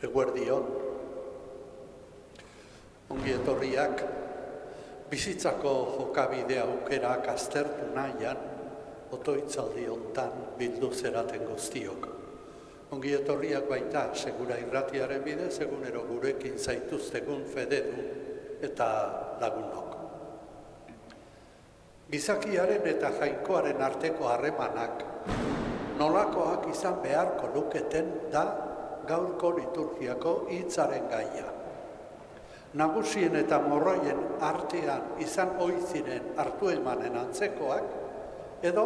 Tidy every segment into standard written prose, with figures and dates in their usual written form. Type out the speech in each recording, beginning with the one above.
Eguerdion. Ongi etorriak bizitzako jokabide aukerak aztertu nahian, otoitzaldi hontan bildu zeraten guztiok. Ongi etorriak baita Segura Irratiaren bidez, egunero gurekin zaituztegun Federu eta lagunok. Gizakiaren eta jainkoaren arteko harremanak nolakoak izan beharko luketen da gaurko liturgiako hitzaren gaia. Nagusien eta morroien artean izan ohi ziren hartu emanen antzekoak edo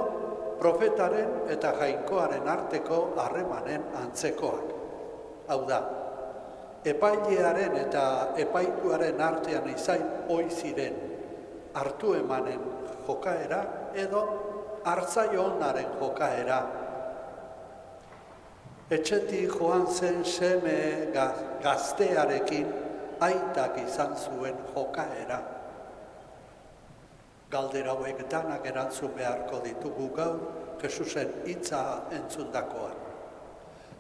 profetaren eta jainkoaren arteko harremanen antzekoak. Hau da, epailearen eta epaituaren artean izan ohi ziren hartu emanen jokaera edo hartzaio onaren jokaera. Etxetik joan zen seme gaztearekin aitak izan zuen jokaera. Galdera hauek danak erantzun beharko ditugu gaur Jesusen hitza entzundakoan.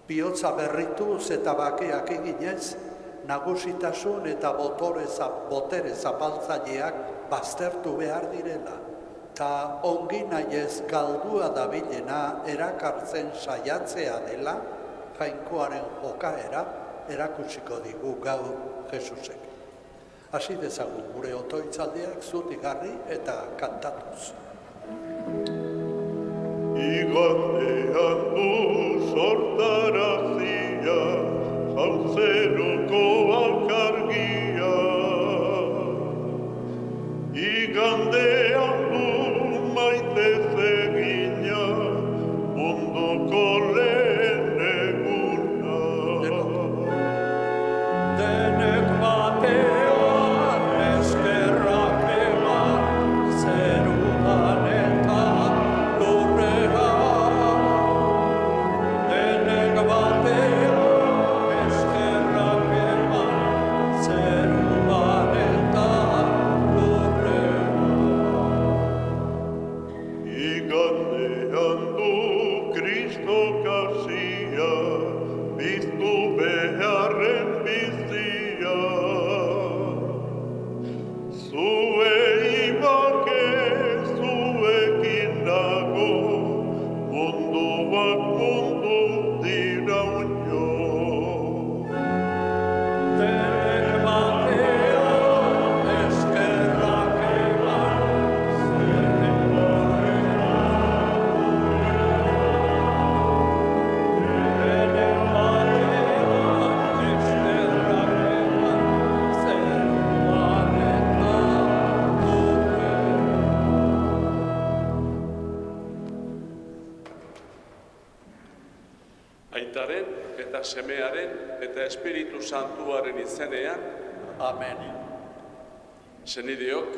Bihotza berrituz eta bakeak eginez, nagusitasun eta botere zapaltzaileak baztertu behar direla, eta ongi nahiez galdua dabilena erakartzen saiatzea dela, jainkoaren jokaera erakutsiko digu gaur Jesusek. Hasi dezagun gure otoitzaldiak zutik garri eta kantatuz. Igandean du sortarazia, jauzeruko alkargia. Igandean du maite zegina, munduko lehen eguna. Denek batean eskerrak eman, zeruan eta lurrean. Denek batean eskerrak eman, zeruan eta lurrean. Igandean du Kristo kasia, biztu beharren bizia. Zuei bake, zuekin nago, munduak mundu dira unio. Denek batean eskerrak eman, zeruan Aitaren eta Semearen eta Espiritu Santuaren izenean, Amen. senideok,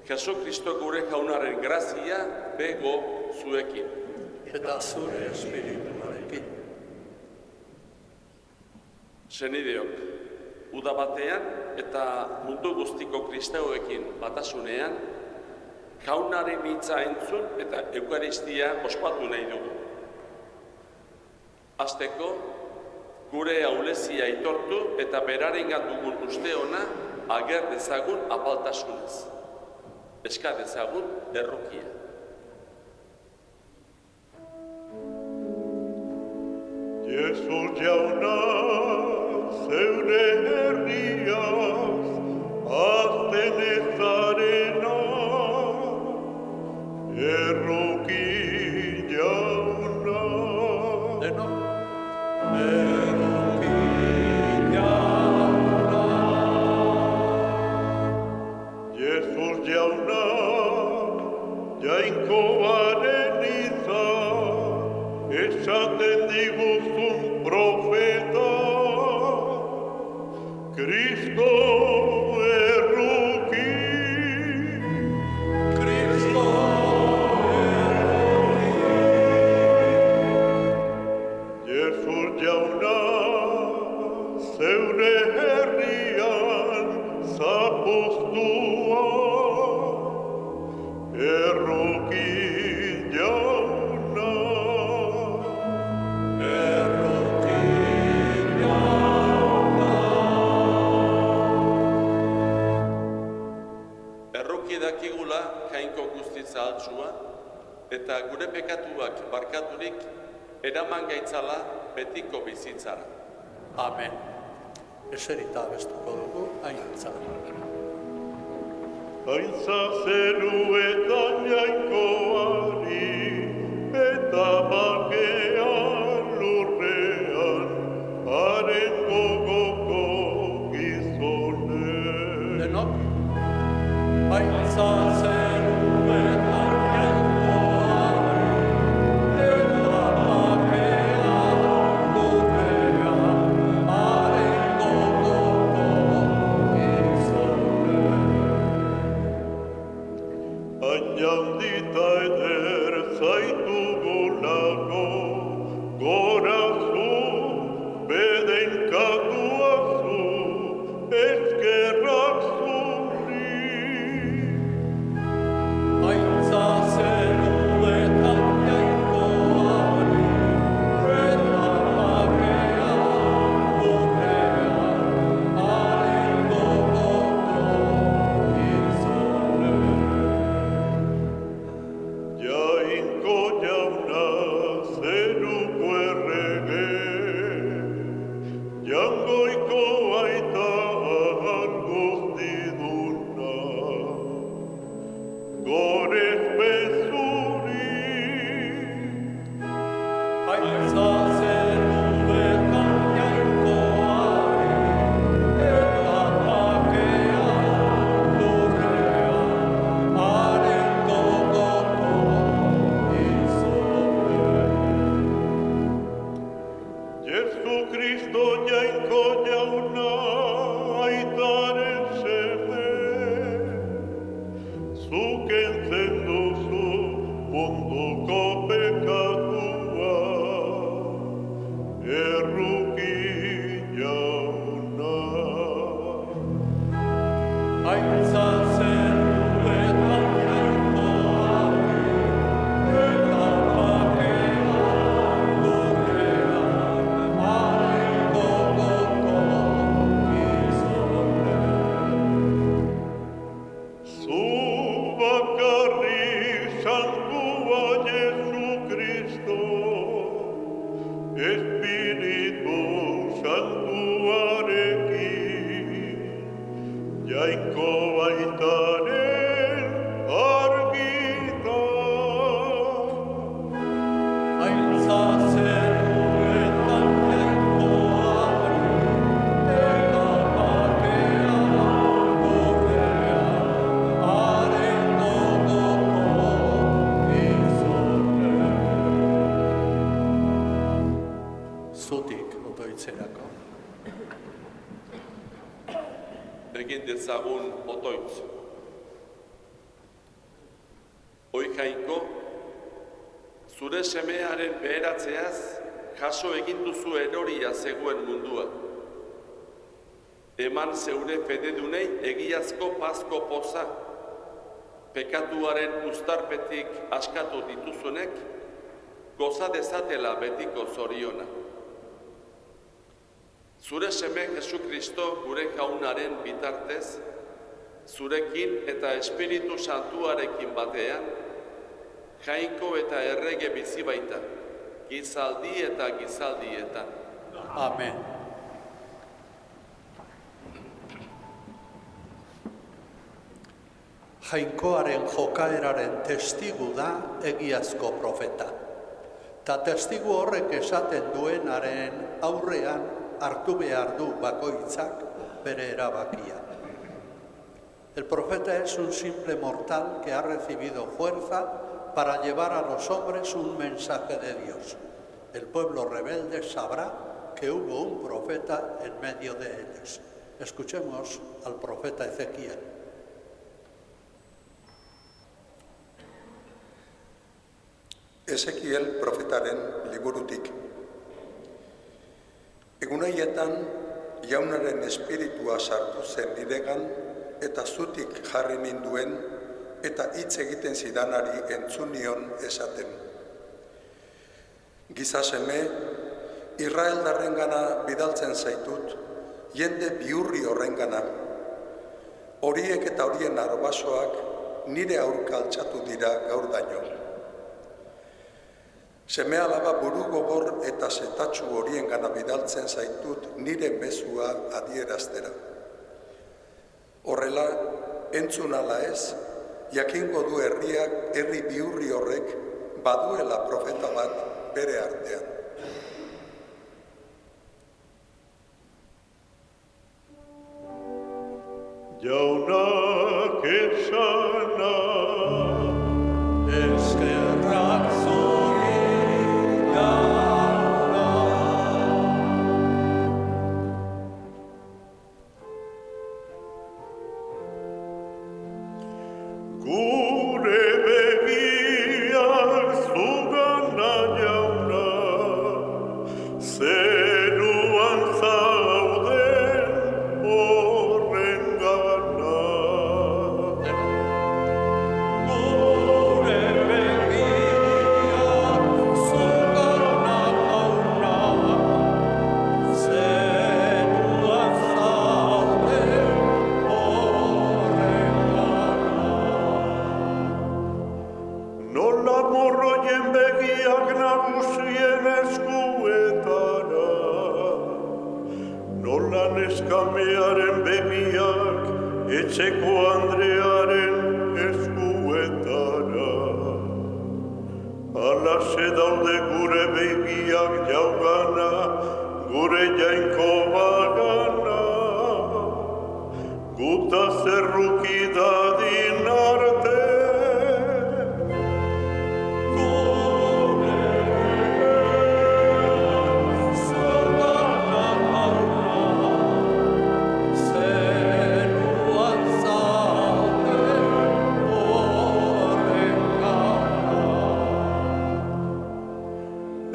Jesu Kristo gure jaunaren grazia bego zuekin. Eta zure espirituarekin. Senideok, uda batean eta mundu guztiko kristauekin batasunean, jaunaren hitza entzun eta Eukaristia ospatu nahi dugu. Hasteko, gure ahulezia aitortu eta berarengan dugun uste ona ager dezagun apaltasunez. Eska dezagun errukia. Jesus jauna, zeure herriaz, azten ezarena, erruki jauna. Denok? Erruki jauna. Jesus jauna, jainkoaren izan, esaten diguzun profeta, Kristo erruki. Kristo Jesus jauna, zeure herrian zapuztua, erruki jauna. erruki jauna. dakigula Jainko guztiz ahaltsua, eta gure pekatuak barkaturik eraman gaitzala betiko bizitzara. Amen. Eserita abestuko dugu, Aintza. Aintza zeruetan jainkoari, eta bakean lurrean, haren gogoko gizonen. Denok? Aintza zeruetan jainkoari, eta bakean lurrean, haren gogoko gizonen. Añandita eder zaitugulako, gora zu, bedenkatua zu, eskerrak zuri. Aintza zeruetan jainkoari, eta bakean lurrean, haren gogoko gizonen. Jainko jauna zeruko errege, jangoiko aita guztiduna, gorez bezuri. Aintza zeruetan jainkoari, eta bakean lurrean, haren gogoko gizonen. Jesu Kristo jainko jauna aitaren seme, zuk entzen duzu munduko pekatua, erruki jauna. Aintza zeruetan jainkoari, eta bakean lurrean, haren gogoko gizonen. Zu bakarrik santua Jesu Kristo, Espiritu Santuarekin, jainko baitaren argita. Aintza zeruetan jainkoari, eta bakean lurrean, haren gogoko gizonen. Zutik otoitzerako. Egin dezagun otoitz. Oi Jainko, zure semearen beheratzeaz jaso egin duzu eroria zegoen mundua. Eman zeure fededunei egiazko pazko poza, pekatuaren uztarpetik askatu dituzunek, goza dezatela betiko zoriona. Zure seme Jesu Kristo gure jaunaren bitartez, zurekin eta Espiritu Santuarekin batean, Jainko eta errege bizi baita, gizaldi eta gizaldietan. Amen. Jainkoaren jokaeraren testigu da egiazko profeta. Ta testigu horrek esaten duenaren aurrean hartu behar du bakoitzak bere erabakia. El profeta es un simple mortal que ha recibido fuerza para llevar a los hombres un mensaje de Dios. El pueblo rebelde sabrá que hubo un profeta en medio de ellos. Escuchemos al profeta Ezequiel. Ezekiel profetaren liburutik. Egun haietan, jaunaren espiritua sartu zen niregan, eta zutik jarri ninduen, eta hitz egiten zidanari entzun nion esaten. Giza seme, Israeldarrengana bidaltzen zaitut, jende bihurri horrengana. Horiek eta horien arbasoak nire aurka altxatu dira gaur daño. Seme alaba buru gogor eta setatxu horien gana bidaltzen zaitut nire mezua adieraztera. Horrela, entzun ala ez, jakingo du herriak, herri bihurri horrek, baduela profeta bat bere artean. Jaunak esana, Eskerrak zuri jauna. gure begiak zugana jauna, zeruan zauden horren gana. Gure begiak zugana jauna, zeruan zaude horren gana. Nola morroien begiak nagusien eskuetara, nola neskamearen begiak etxeko Andrearen eskuetara. Alaxe daude gure begiak jaugana, gure jainko bagana, guta zerruki dadin arte.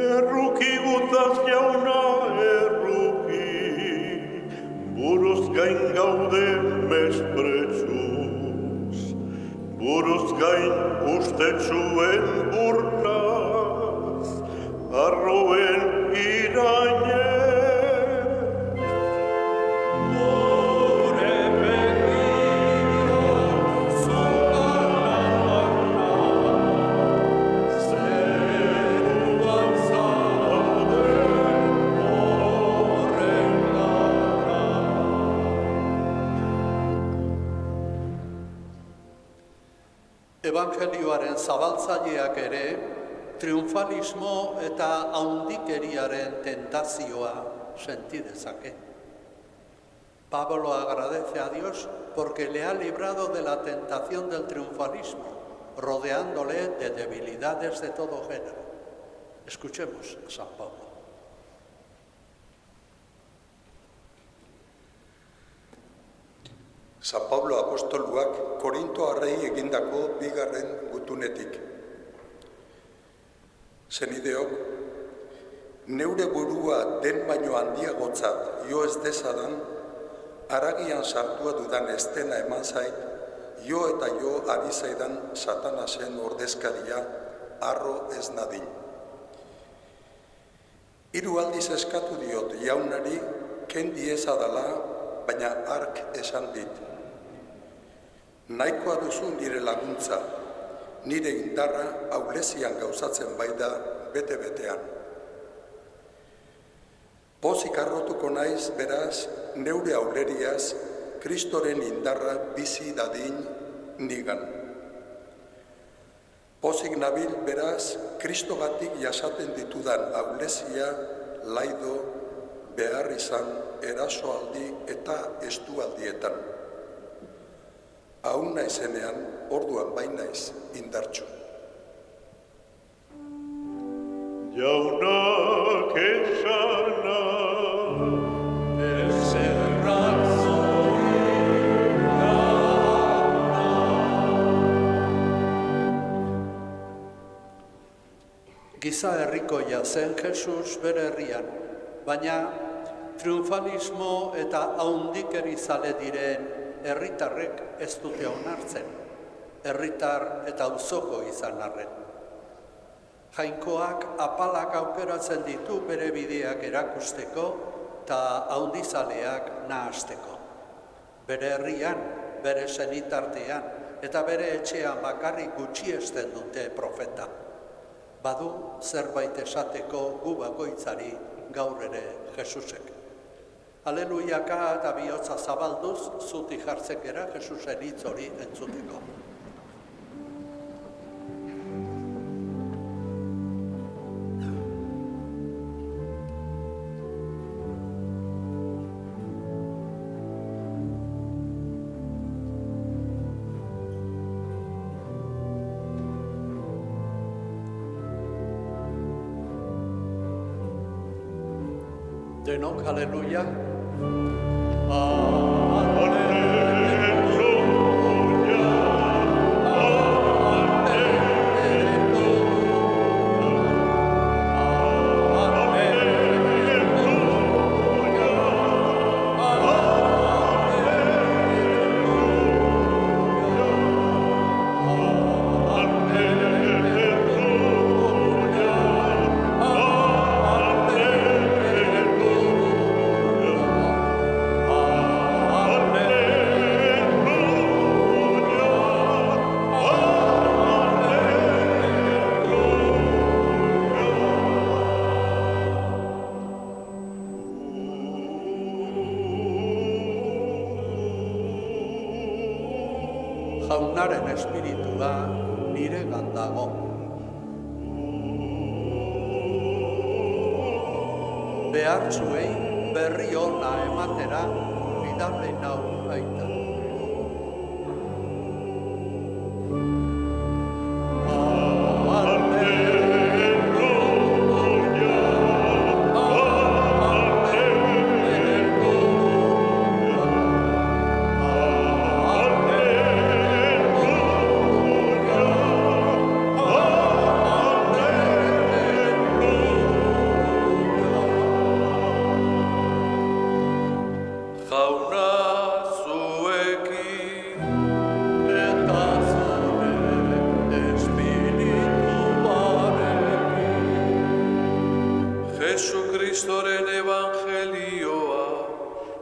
Erruki gutaz jauna erruki, buruz gain gaude mespretsuz, buruz gain ustetxuen burlaz, arroen irainez. Gure begiak zugana jauna, zeruan zaude horren gana. Evangelioaren zabaltzaileak ere, triunfalismo eta haundikeriaren tentazioa senti dezake. Pablo agradece a Dios porque le ha librado de la tentación del triunfalismo, rodeándole de debilidades de todo género. Escuchemos a San Pablo. San Pablo apostoluak Korintoarrei egindako bigarren gutunetik. Zenideok, neure burua den baino handiagotzat jo ez dezadan, haragian sartua dudan estena eman zait, jo eta jo ari zaidan Satanasen ordezkaria harro ez nadin. 3 aldiz eskatu diot jaunari kendi ezadala, baina hark esan dit. Nahikoa duzu nire laguntza, nire indarra ahulezian gauzatzen baita bete-betean. Pozik harrotuko naiz, beraz, neure auleriaz, Kristoren indarra bizi dadin nigan. Pozik nabil, beraz, Kristogatik jasaten ditudan aulezia, laido, behar izan, erasoaldi eta estualdietan. Hau naizenean, orduan bainaiz indartsu. Jaunak esana, Eskerrak zuri jauna. Giza herrikoia zen Jesus bere herrian, baina triunfalismo eta haundikeri zale diren herritarrek ez dute onartzen, herritar eta auzoko izan arren. Jainkoak apalak aukeratzen ditu bere bideak erakusteko eta haundizaleak nahasteko. Bere herrian, bere senitartean eta bere etxean bakarrik gutxiesten dute profeta. Badu zerbait esateko gu bakoitzari gaur ere Jesusek. Aleluiaka eta bihotza zabalduz, zutik jartzen gera Jesusen hitz hori entzuteko. Denok, aleluia. Jaunaren espiritua niregan dago. Behartzuei berri ona ematera bidale nau baita. Jesucristoren evangelioa,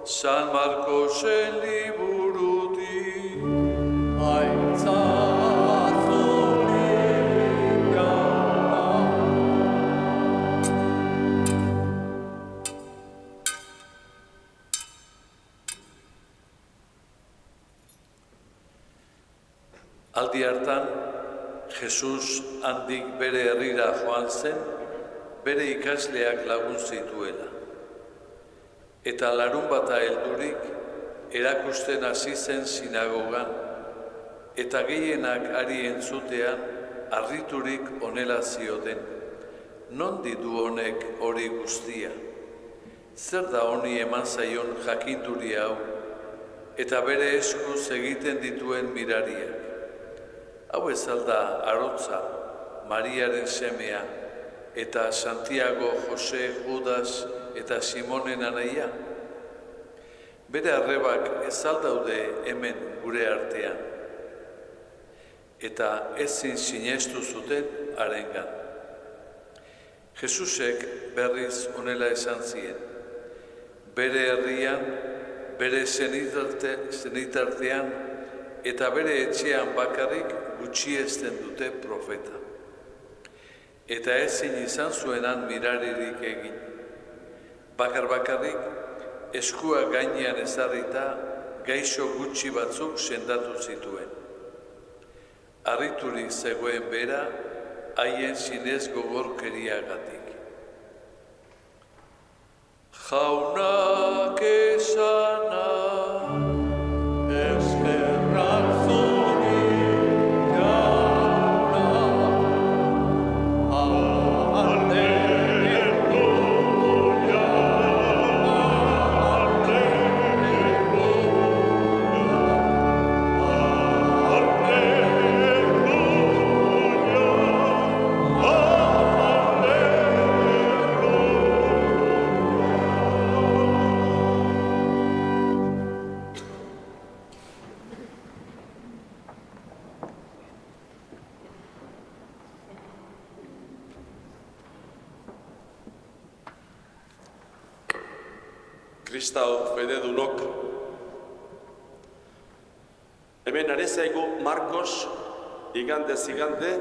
San Marcosen liburutik. Aldi hartan, Jesus handik bere herrira joan zen, bere ikasleak lagun zituela. Eta larunbata heldurik, erakusten hasi zen sinagogan, eta gehienak ari entzutean, harriturik honela zioten. Nondi du honek hori guztia? Zer da honi eman zaion jakinturi hau, eta bere eskuz egiten dituen mirariak? Hau ez alda Arotza, Mariaren semea, eta Santiago, Jose, Judas eta Simonen anaia? Bere arrebak ez aldaude hemen gure artean. Eta ezin sinestu zuten harengan. Jesusek berriz honela esan zien. Bere herrian, bere zenitartean eta bere etxean bakarrik gutxiesten dute profeta. Eta ezin izan zuenan miraririk egin. Bakar-bakarrik, eskua gainean ezarrita, gaixo gutxi batzuk sendatu zituen. Harriturik zegoen bera, haien zinez gogorkeriagatik. Jaunak esana, eskerrak zuri, Kristau fededunok, Hemen ari zaigu Markos igandez igande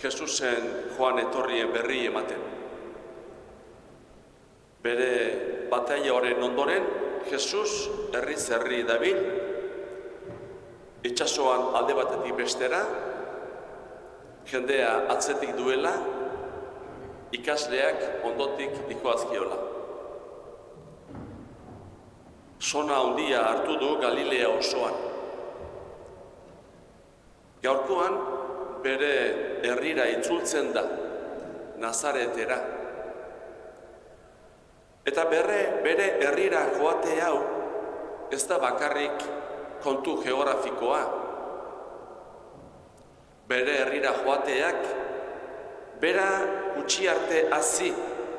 Jesusen joan etorrien berri ematen. Bere bataila horren ondoren, Jesus herriz herri dabil, itsasoan alde batetik bestera, jendea atzetik duela, ikasleak ondotik dikoazkiola. Sona handia hartu du Galilea osoan. Gaurkoan bere herrira itzultzen da, Nazaretera. Eta bere herrira joate hau ez da bakarrik kontu geografikoa. Bere herrira joateak bera gutxi arte hazi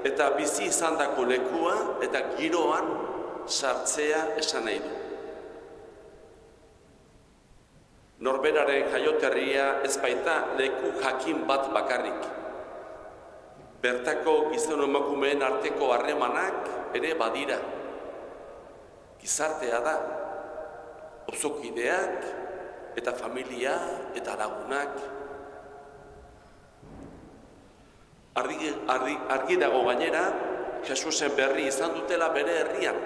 eta bizi izandako lekua eta giroan sartzea esan nahi du. Norberaren jaioterria ez baita leku jakin bat bakarrik. Bertako gizon emakumeen arteko harremanak ere badira. Gizartea da, auzokideak eta familia eta lagunak. Argi dago gainera, Jesusen berri izan dutela bere herrian.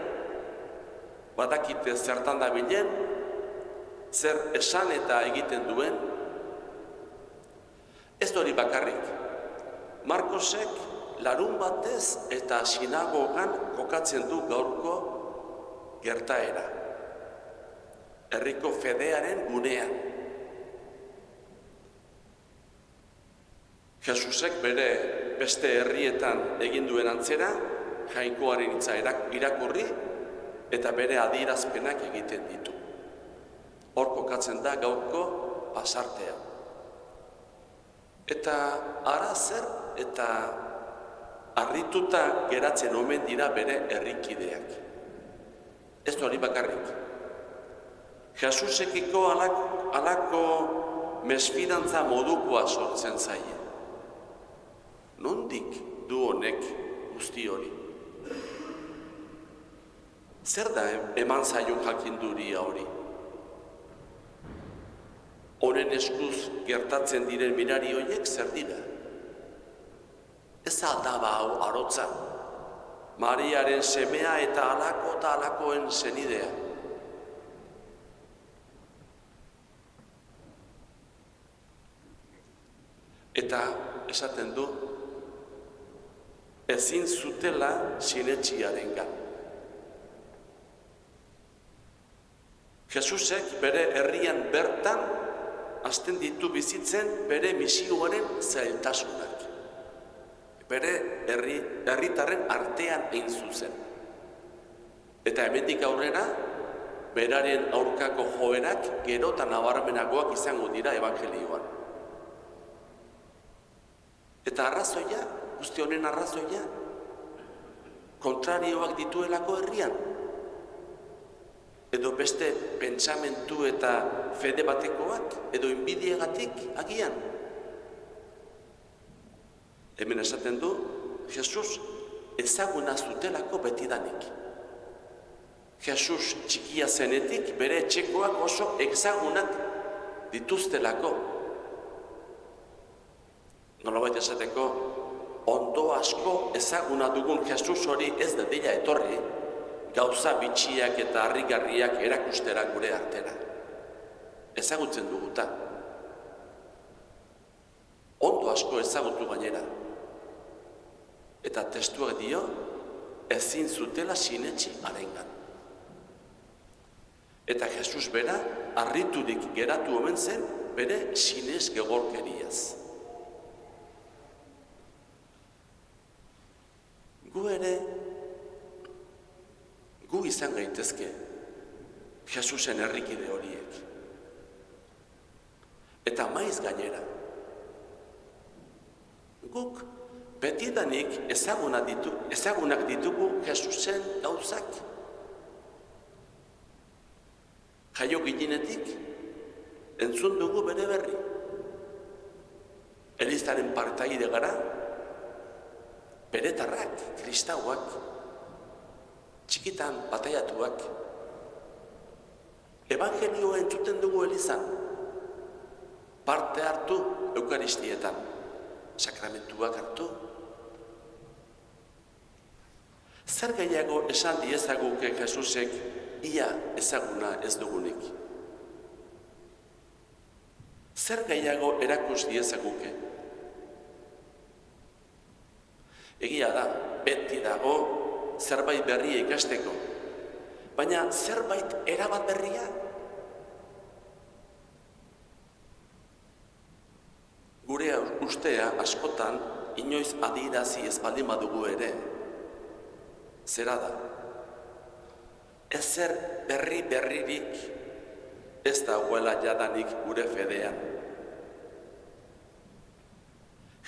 Badakite zertan dabilen, zer esan eta egiten duen. Ez hori bakarrik. Markosek larun batez eta sinagogan kokatzen du gaurko gertaera. Herriko fedearen gunean. Jesusek bere beste herrietan egin duen antzera, jainkoaren hitza irakurri eta bere adierazpenak egiten ditu. Hor kokatzen da gaurko pasartea. Eta ara zer eta harrituta geratzen omen dira bere herrikideak. Ez hori bakarrik. Jesusekiko halako mesfidantza modukoa sortzen zaie. Nondik du honek guzti hori? Zer da eman zaion jakinduria hori? Honen eskuz gertatzen diren mirari horiek zer dira? Ez aldaba hau arotza, Mariaren semea eta halakoen senidea. Eta esaten du, ezin zutela sinetxiarengan. Jesusek bere herrian bertan hasten ditu bizitzen bere misioaren zailtasunak. Bere herritarren artean egin zuzen. Eta hemendik aurrera, beraren aurkako joerak gero eta nabarmenagoak izango dira evangelioan. Eta arrazoia, guzti honen arrazoia, kontrarioak dituelako herrian. Edo beste pentsamentu eta fede batekoak, edo inbidiagatik agian. Hemen esaten du, Jesus ezaguna zutelako betidanik. Jesus txikia zenetik bere etxekoak oso ezagunak dituztelako. Nolabait esateko, ondo asko ezaguna dugun Jesus hori ez dadila etorri, gauza bitxiak eta harrigarriak erakustera gure artera. Ezagutzen duguta. Ondo asko ezagutu gainera. Eta testuak dio, ezin zutela sinetsi harengan. Eta Jesus bera, harriturik geratu omen zen, bere sinez gegorkeriaz. Gu ere, gu izan gaitezke, Jesusen herrikide horiek. Eta maiz gainera. Guk betidanik ezagunak ditugu Jesusen gauzak. Jaio ginenetik, entzun dugu bere berri. Elizaren partaide gara, beretarrak, kristauak, txikitan bataiatuak, Evangelioa entzuten dugu elizan, parte hartu eukaristietan, sakramentuak hartu. Zer gehiago esan diezaguke Jesusek ia ezaguna ez dugunik? Zer gehiago erakus diezaguke? Egia da, beti dago zerbait berria ikasteko, baina zerbait erabat berria? Gure ustea askotan inoiz adierazi ez baldin badugu ere, zera da. Ezer berririk ez dagoela jadanik gure fedean.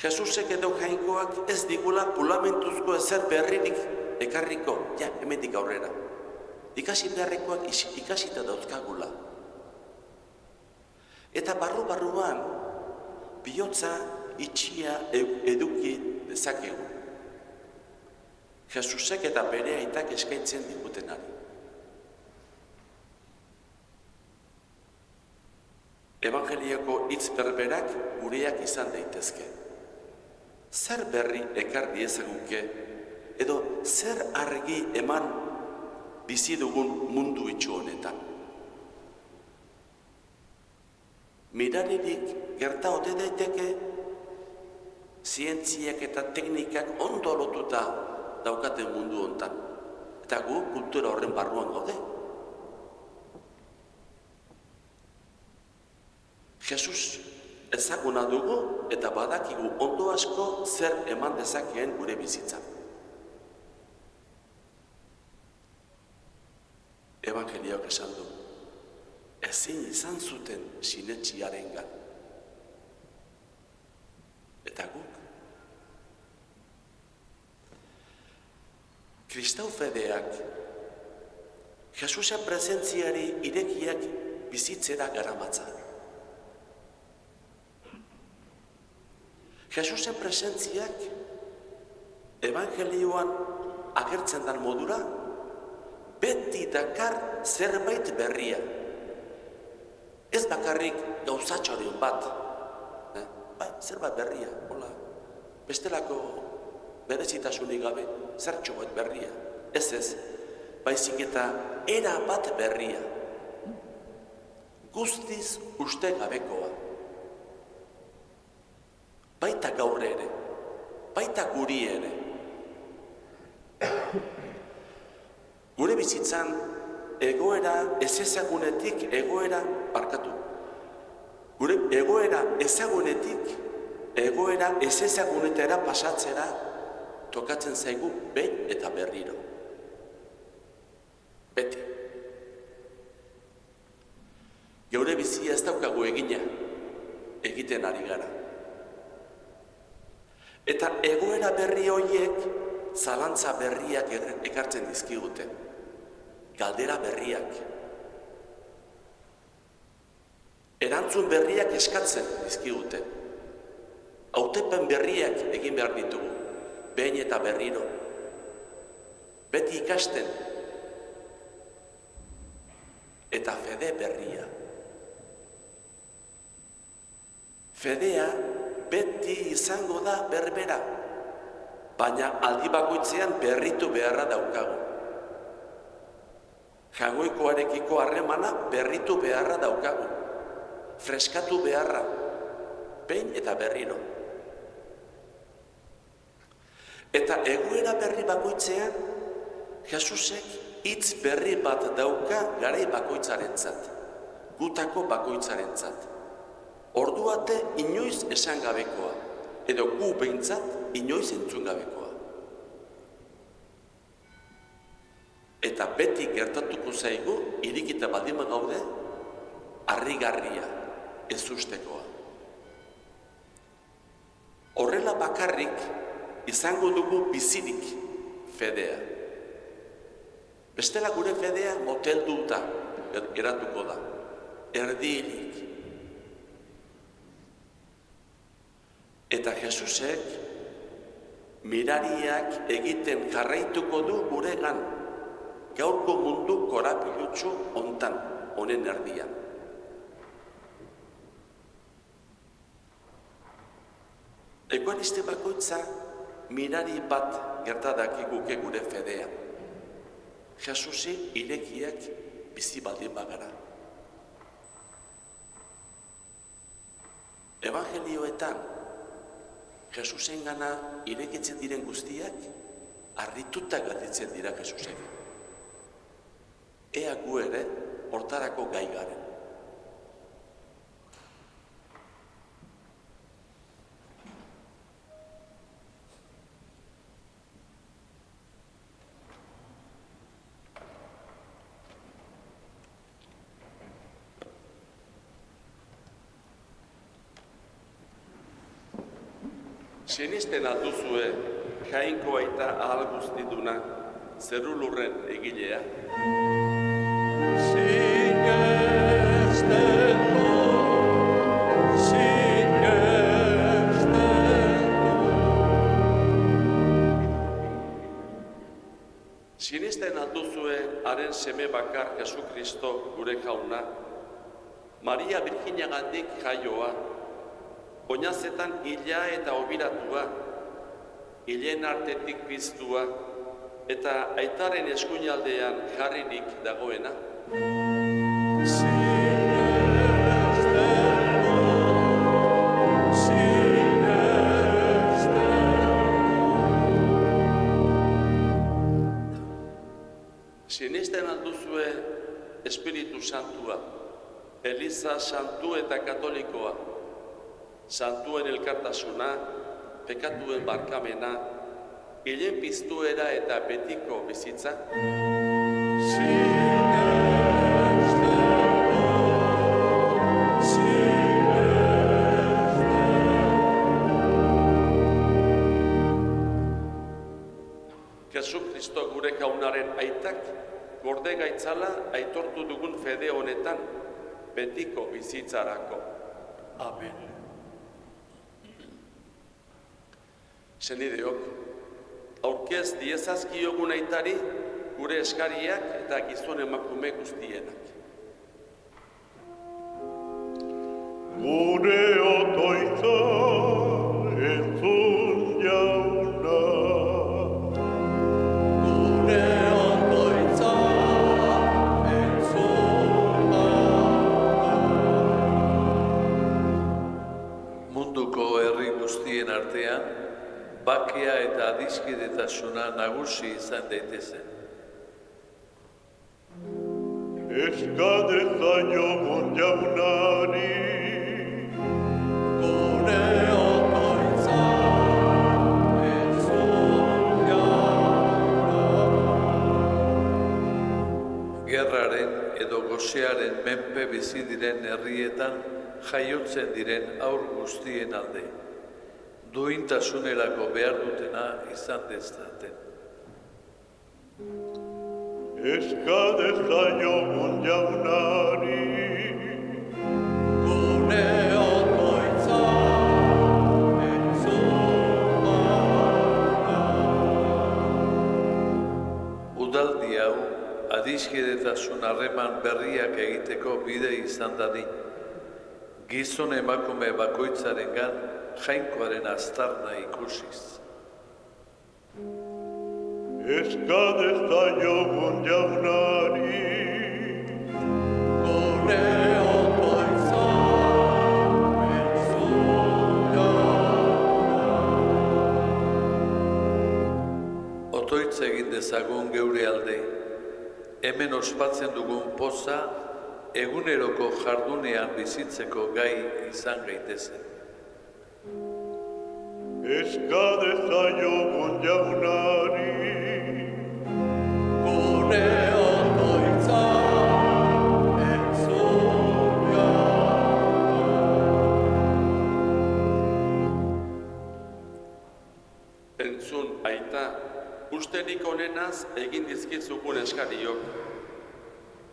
Jesusek edo Jainkoak ez digula pulamentuzko ezer berririk ekarriko, ja, hemendik aurrera. Ikasi beharrekoak ikasita dauzkagula. Eta barru-barruan, bihotza itxia eduki dezakegu. Jesusek eta bere aitak eskaintzen digutenari. Evangelioko hitz berberak gureak izan daitezke. Zer berri ekar diezaguke, edo zer argi eman bizi dugun mundu itxu honetan. Miraririk gerta ote daiteke, zientziak eta teknikak ondo lotuta daukaten mundu hontan, eta gu kultura horren barruan gaude. Jesus ezaguna dugu eta badakigu ondo asko zer eman dezakeen gure bizitza. Evangelioak esan du, ezin izan zuten sinetxiarengan. Eta guk? Kristau fedeak, Jesusen presentziari irekiak bizitzera garamatza. Jesusen presentziak Evangelioan agertzen dan modura, beti dakar zerbait berria. Ez bakarrik gauzatxorion bat, zerbait berria, hola, bestelako berezitasunik gabe, zertxo bat berria. Ez, baizik eta era bat berria. Guztiz uste gabekoa. Baita gaur ere, baita guri ere. Gure bizitzan egoera ezezagunetik Gure egoera ezagunetik egoera ezezagunetara pasatzera tokatzen zaigu behin eta berriro. Beti. Geure bizia ez daukagu egina, egiten ari gara. Eta egoera berri horiek zalantza berriak ekartzen dizkigute. Galdera berriak. Erantzun berriak eskatzen dizkigute. Hautepen berriak egin behar ditugu. Behin eta berriro. Beti ikasten. Eta fede berria. Fedea beti izango da berbera, baina aldi bakoitzean berritu beharra daukagu. Jagoikoarekiko harremana berritu beharra daukagu, freskatu beharra, behin eta berriro. Eta egoera berri bakoitzean, Jesusek hitz berri bat dauka garai bakoitzarentzat, gutako bakoitzarentzat. Ordu arte inoiz esan gabekoa, edo gu behintzat inoiz entzun gabekoa. Eta beti gertatuko zaigu, irikita baldin gaude, harrigarria, ez ustekoa. Horrela bakarrik izango dugu bizirik fedea. Bestela gure fedea motelduta geratuko da, erdilik. Eta Jesusek mirariak egiten jarraituko du guregan, gaurko mundu korapilutsu hontan, honen erdian. Eukariste bakoitza mirari bat gertadakiguke gure fedean. Jesusi irekiak bizi baldin bagara. Evangelioetan, Jesusengana irekitzen diren guztiak, harrituta gelditzen dira Jesusen. Ea gu ere hortarako gai garen. Sinisten alduzue Jainko Aita ahal guztiduna zerulurren egilea? Sinisten alduzue haren seme bakar Jesukristo gure jauna, Maria Birjinagandik jaioa, oinazetan hila eta obiratua, hilen artetik piztua, eta aitaren eskuinaldean jarririk dagoena. Sinisten alduzue Espiritu Santua, Eliza Santu eta Katolikoa, santuen elkartasuna, pekatuen barkamena, hilen piztuera eta betiko bizitza. Jesukristo gure jaunaren aitak, gorde gaitzala aitortu dugun fede honetan, betiko bizitzarako. Amen. Senideok, aurkez diezazkiogun aitari gure eskariak eta gizon emakume guztienak. Gure otoitza entzun jauna. Gure otoitza entzun Munduko herri guztien artean, bakea eta adiskidetasuna nagusi izan daitezen. Eskadezaiogun jaunari. Gure otoitza entzun Gerraren edo gosearen menpe bizi diren herrietan jaiotzen diren aur guztien alde. Duintasunerako behar dutena izan dezaten. Eskadezaiogun jaunari. Gure otoitza entzun Udaldi hau, adiskidetasun harreman berriak egiteko bide izan dadin. Gizon emakume bakoitzarengan Jainkoaren aztarna ikusiz. Eskadezaiogun jaunari. Gure otoitza entzun Otoitz egin dezagun geure alde. Hemen ospatzen dugun poza, eguneroko jardunean bizitzeko gai izan gaitezen. Eskadezaiogun jaunari. Gure otoitza entzun Entzun, aita, usterik onenaz egin dizkizugun eskariok.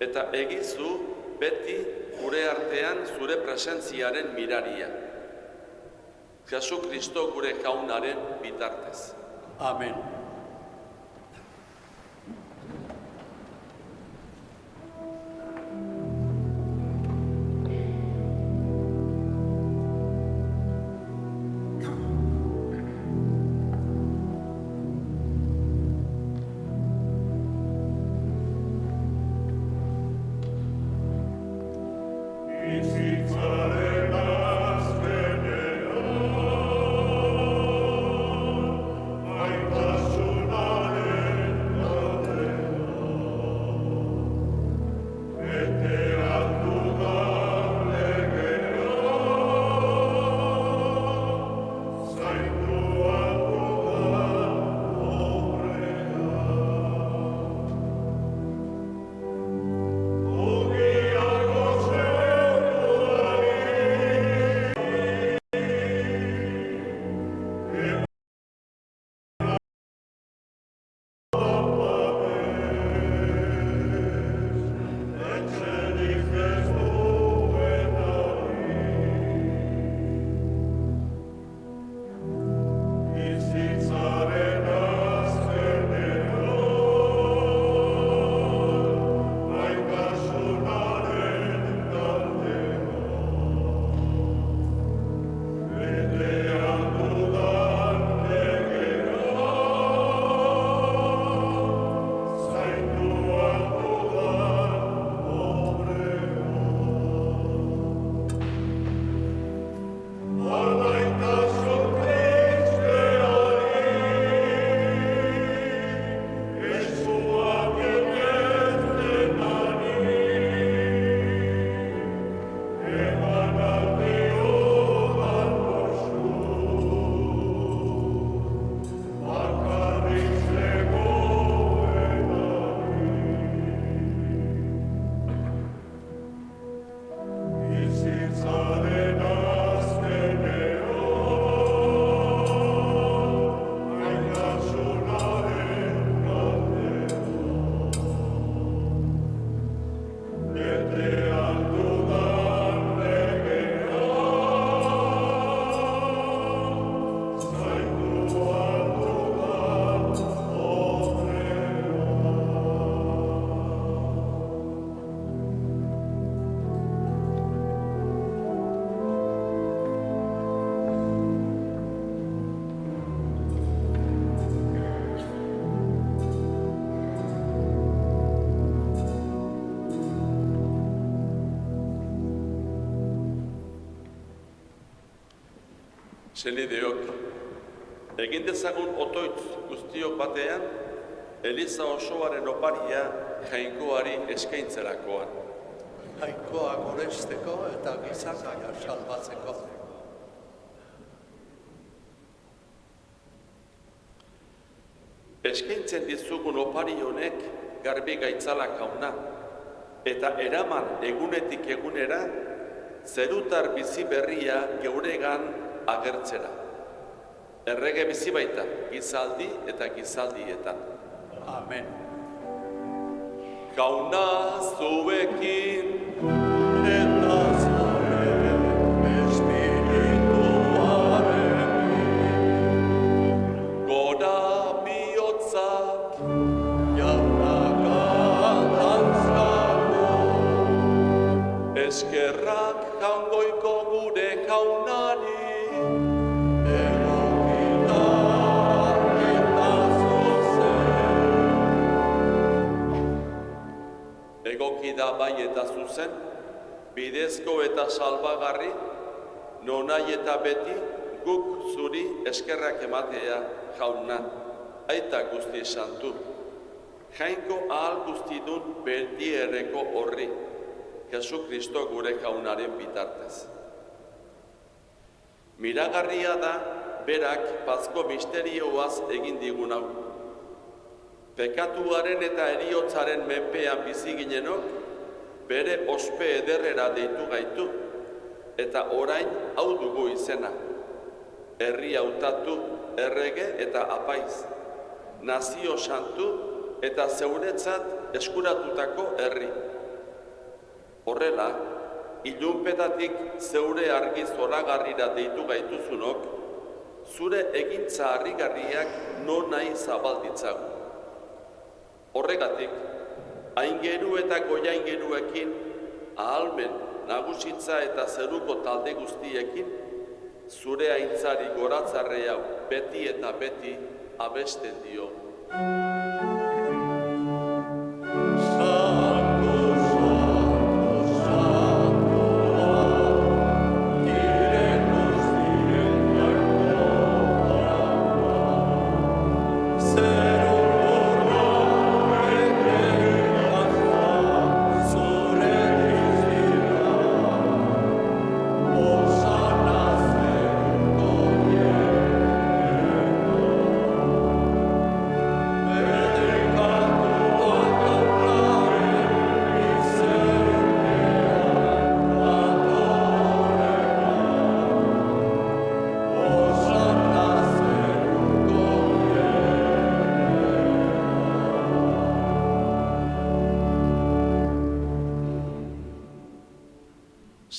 Eta egizu beti gure artean zure presentziaren miraria. Jesukristo gure jaunaren bitartez. Amen. Senideok, egin dezagun otoitz guztiok batean, Eliza osoaren oparia jainkoari eskaintzerakoan. Jainkoa goresteko eta gizakaia salbatzeko. Eskaintzen dizugun opari honek Garbi Gaitzala jauna, eta eraman egunetik egunera, zerutar bizi berria geuregan agertzera. Errege bizi baita, gizaldi eta gizaldietan. Amen. Jauna zuekin, Eta zure espirituarekin, gora bihotzak, jaunaka dantzako, eskerrak jaungoiko gure jaunari, egokita eta zuzen. egoki da bai eta zuzen, bidezko eta salbagarri, nonai eta beti guk zuri eskerrak ematea jauna, aita guzti santu. Jainko ahal guztidun betierreko horri, Jesu Kristo gure jaunaren bitartez. Miragarria da berak pazko misterioaz egin digun hau. Pekatuaren eta heriotzaren menpean bizi ginenok, bere ospe ederrera deitu gaitu, eta orain hau dugu izena. Herri hautatu, errege eta apaiz, nazio santu eta zeuretzat eskuratutako herri. Horrela, ilunpetatik zeure argi zoragarrira deitu gaituzunok, zure egintza harrigarriak nahi zabalditzagu. Horregatik, aingeru eta goiaingeruekin, ahalmen, nagusitza eta zeruko talde guztiekin, zure aintzari goratzarre hau beti eta beti abesten dio. Santo, santo, santoa, diren guztien jainkoa. Zeruko zure dizira, Osana zeruko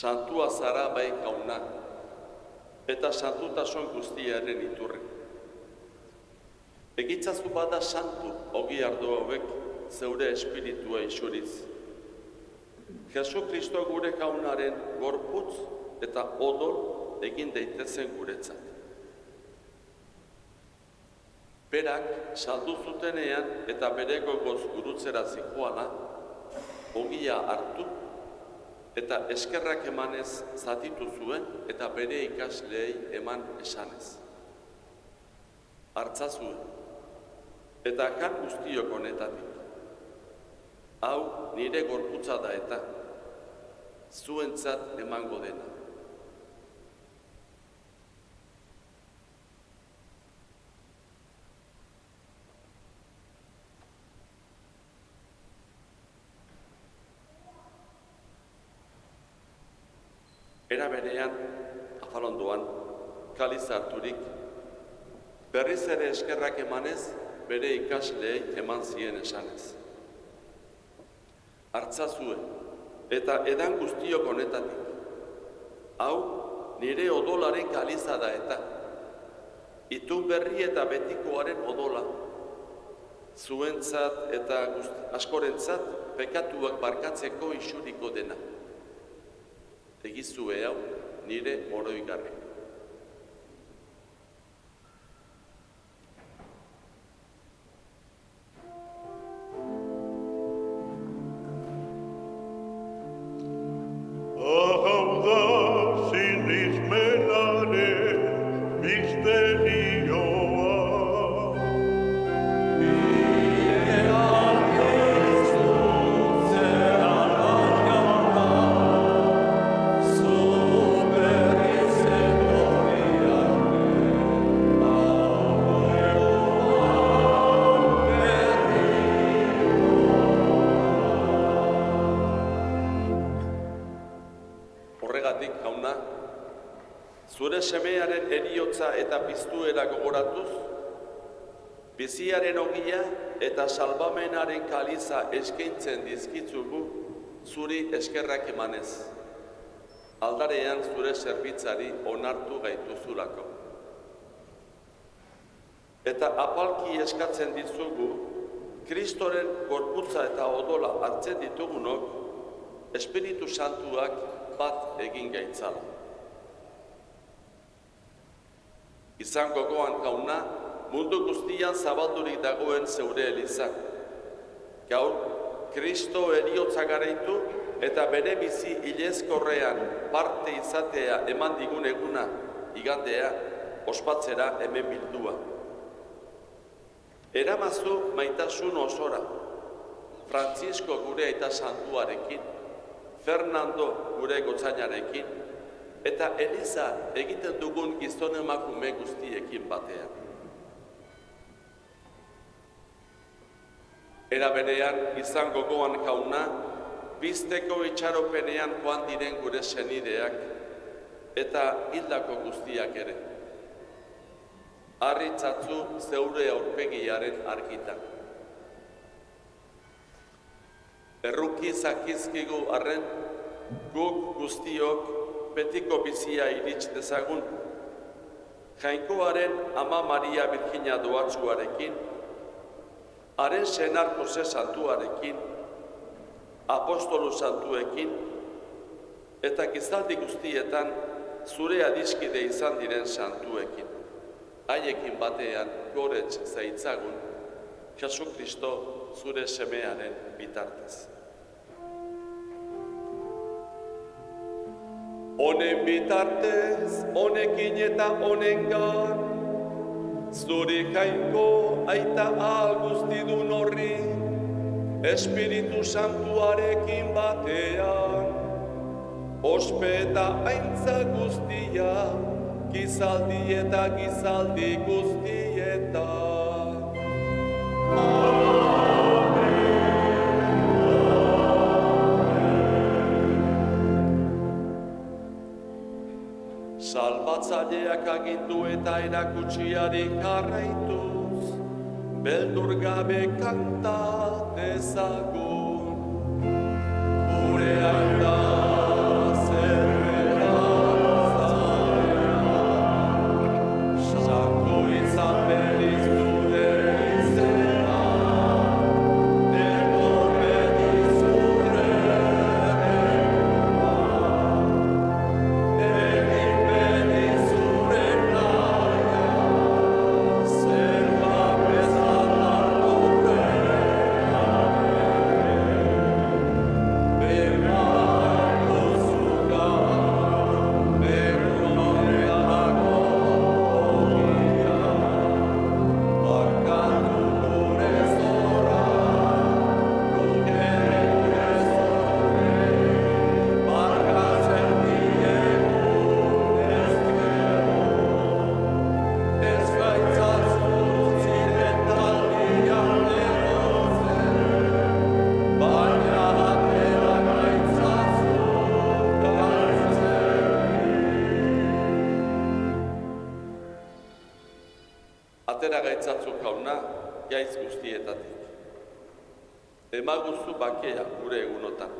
Santua zara bai jauna, eta santutasun guztiaren iturri. Egitzazu bada santu ogi ardo hauek zeure espiritua isuriz. Jesu Kristo gure jaunaren gorputz eta odol egin daitezen guretzat. Berak saldu zutenean eta bere gogoz gurutzera zikoana, ogia hartu eta eskerrak emanez zatitu zuen eta bere ikasleei eman esanez. Hartza zuen, eta jan guztiok honetatik. Hau nire gorputza da eta zuentzat emango dena. Era berean, afalondoan, kaliz harturik, berriz ere eskerrak emanez, bere ikasleei eman zien esanez. Hartza zuen, eta edan guztiok honetatik. Hau, nire odolaren kaliza da eta. Itun berri eta betikoaren odola. Zuentzat eta askorentzat pekatuak barkatzeko isuriko dena. Egizue hau, nire oroigarri. Hau da sinismenaren Horregatik, jauna, zure semearen heriotza eta piztuera gogoratuz, biziaren ogia eta salbamenaren kaliza eskaintzen dizkitzugu zuri eskerrak emanez. Aldarean zure zerbitzari onartu gaituzulako. Eta apalki eskatzen dizugu, Kristoren gorputza eta odola hartzen ditugunok, Espiritu Santuak bat egin gaitzala. Izan gogoan, jauna, mundu guztian zabaldurik dagoen zeure eliza. Gaur, Kristo heriotza garaitu eta bere bizi hilezkorrean parte izatea eman digun eguna, igandea, ospatzera hemen bildua. Eramazu maitasun osora, Francisco gure aita santuarekin, Fernando gure gotzainarekin, eta Eliza egiten dugun gizon emakume guztiekin batean. Era berean, izan gogoan jauna, bizteko itxaropenean joan diren gure senideak, eta hildako guztiak ere. Harritzatzu zeure aurpegiaren argitan. Erruki zakizkigu arren, guk guztiok betiko bizia irits dezagun, Jainkoaren Ama Maria Birjina doatsuarekin, haren senar Jose santuarekin, apostolu santuekin, eta gizaldi guztietan zure adiskide izan diren santuekin. Haiekin batean gorets zaitzagun, Jesu Kristo zure semearen bitartez. Honen bitartez, honekin eta honengan, zure Jainko aita ahal guztidun horri, Espiritu Santuarekin batean, ospe eta aintza guztia, gizaldi eta gizaldi guztieta. Salbatzaileak agindu eta erakutsiari jarraituz, beldur gabe kanta dezagun. Gure aita zerbera zarea, santu izan beriz dure izena, denor bediz gure errua, egin bediz zure naia, zerba bezala Atera gaitzatzuk jauna, jaiz guztietatik. Emaguzu bakea gure egunotan.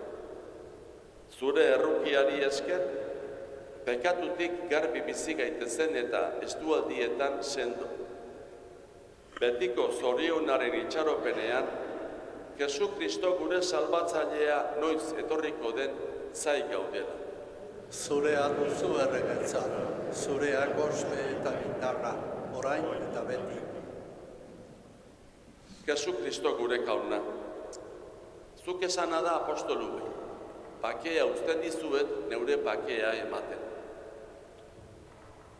Zure errukiari esker, pekatutik garbi bizi gaitezen eta estualdietan sendo. Betiko zorionaren itxaropenean, Jesu Kristo gure salbatzailea noiz etorriko den zai gaudela. Zurea duzu erregetza, zureak ospe eta gitarra, orain eta beti. Jesu Kristo gure jauna, zuk esana da apostolu behi, bakea uzten dizuet neure bakea ematen.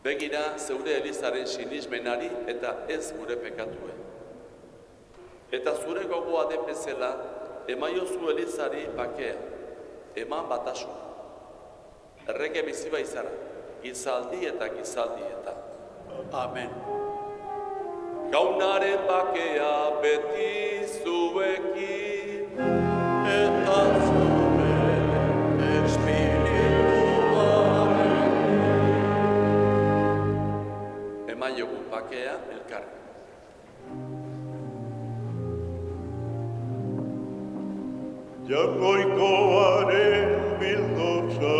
Begira zeure Elizaren sinismenari eta ez gure pekatue. Eta zure gogoa den bezala, emaiozu Elizari bakea, eman batasun. Errege bizi baizara, gizaldi eta gizaldieta. Amen. Gaunaren bakea beti zuekin, Eta zure espiritua Emaiogu bakea elkarri. Jagoikoaren bildotza,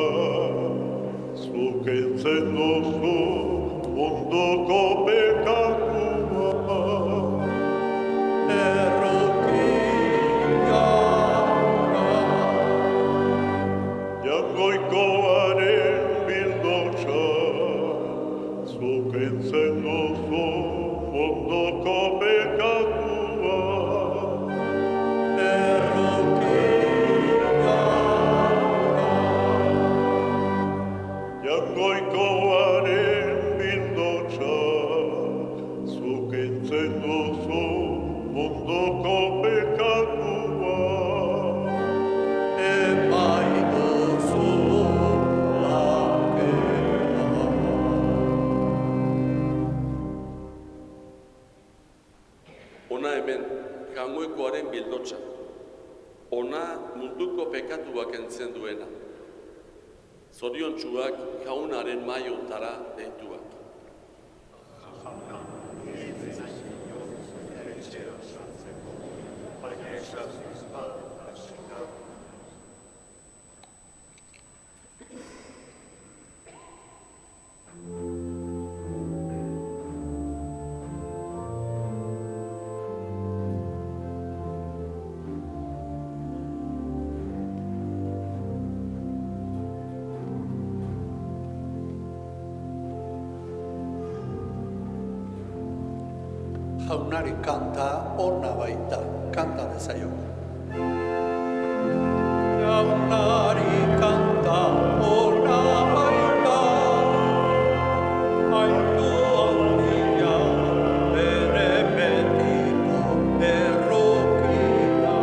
zuk entzen duzu munduko pekatua. Jagoikoaren bildotza, zuk entzen duzu munduko pekatua. Jagoikoaren bildotza, zuk entzen duzu munduko pekatua. Ona hemen, Jaungoikoaren bildotza. Ona munduko pekatuak entzen duena. Zoriontsuak jaunaren maiontara deituak. Jaunari kanta ona baita, kanta dezaiogu. Jaunari kanta ona baita, haindu handia bere betiko errokina.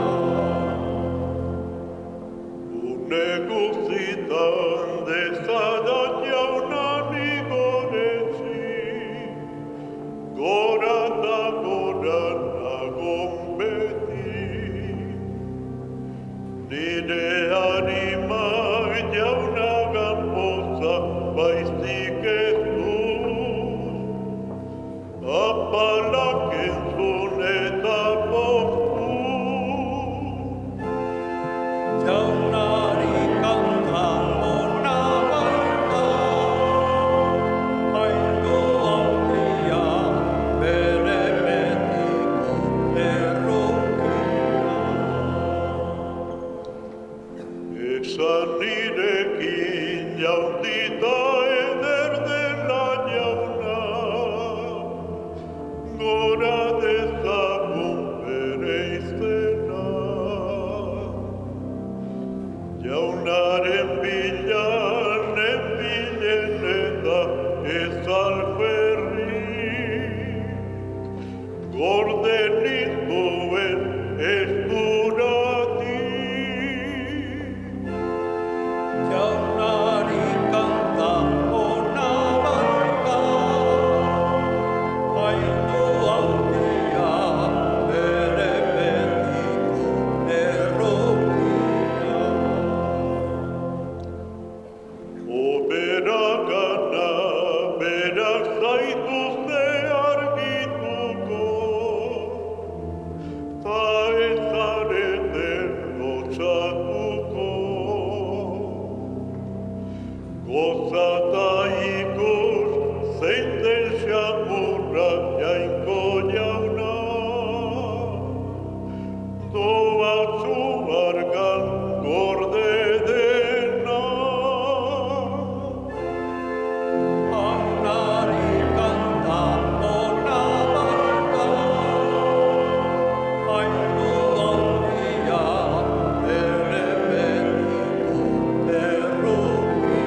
Une guztitan dezadat jaunari goretzi, gora da gora nagon beti. Nire animak jaunagan poza baiztik ez duz, apalak entzun eta poztu. Jaunari kanta ona baita, haindu handia bere betiko errokina. Esan nirekin jaundita eder dela jauna, gora dezagun bere izena. Jaunaren bilan enbilen eta ez alferrik, gorde ninduen ez duratik. Jaunari kanta ona baita, haindu handia bere betiko errokina. Oberakana berak zaituzte argituko, ta ez zareten lotsatuko. Gozata ikus zein den xamurrak jainko jauna, doa zubargan gorde dena. Jaunari kanta ona baita, haindu handia bere betiko errokina.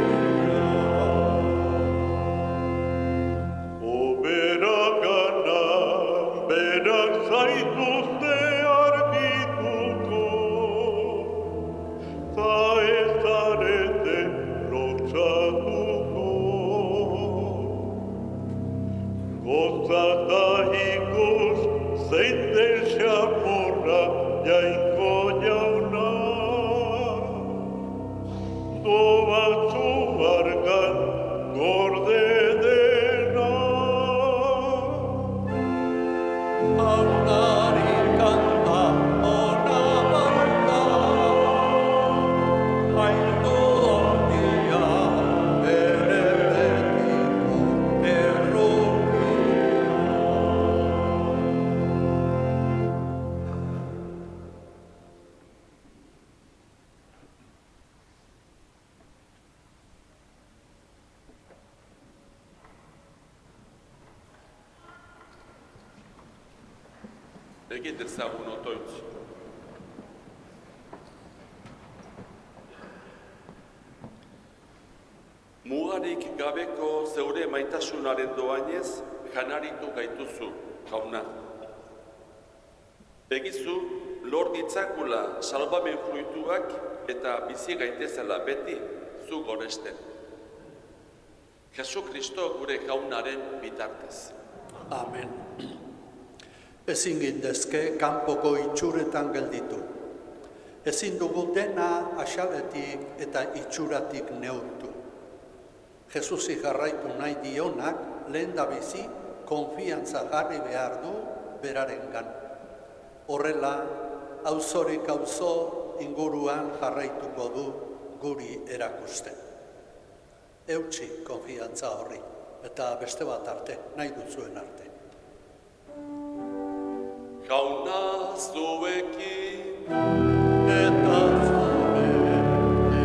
Egin dezagun otoitz. Mugarik gabeko zeure maitasunaren doainez, janaritu gaituzu, jauna. Egizu, lor ditzakula salbamen fruituak eta bizi gaitezela beti zu goresten. Jesu Kristo gure jaunaren bitartez. Amen. Ezin gindezke kanpoko itxuretan gelditu. Ezin dugu dena axaletik eta itxuratik neurtu. Jesusi jarraitu nahi dionak lehen da bizi konfiantza jarri behar du berarengan. Horrela, auzorik auzo inguruan jarraituko du guri erakusten. Eutsi konfiantza horri, eta beste bat arte, nahi duzuen arte. Jauna zuekin, Eta zure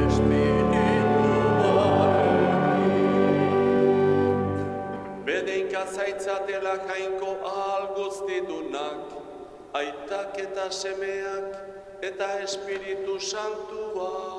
espirituarekin. bedeinka zaitzatela jainko ahal guztidunak, aitak eta semeak eta Espiritu Santua.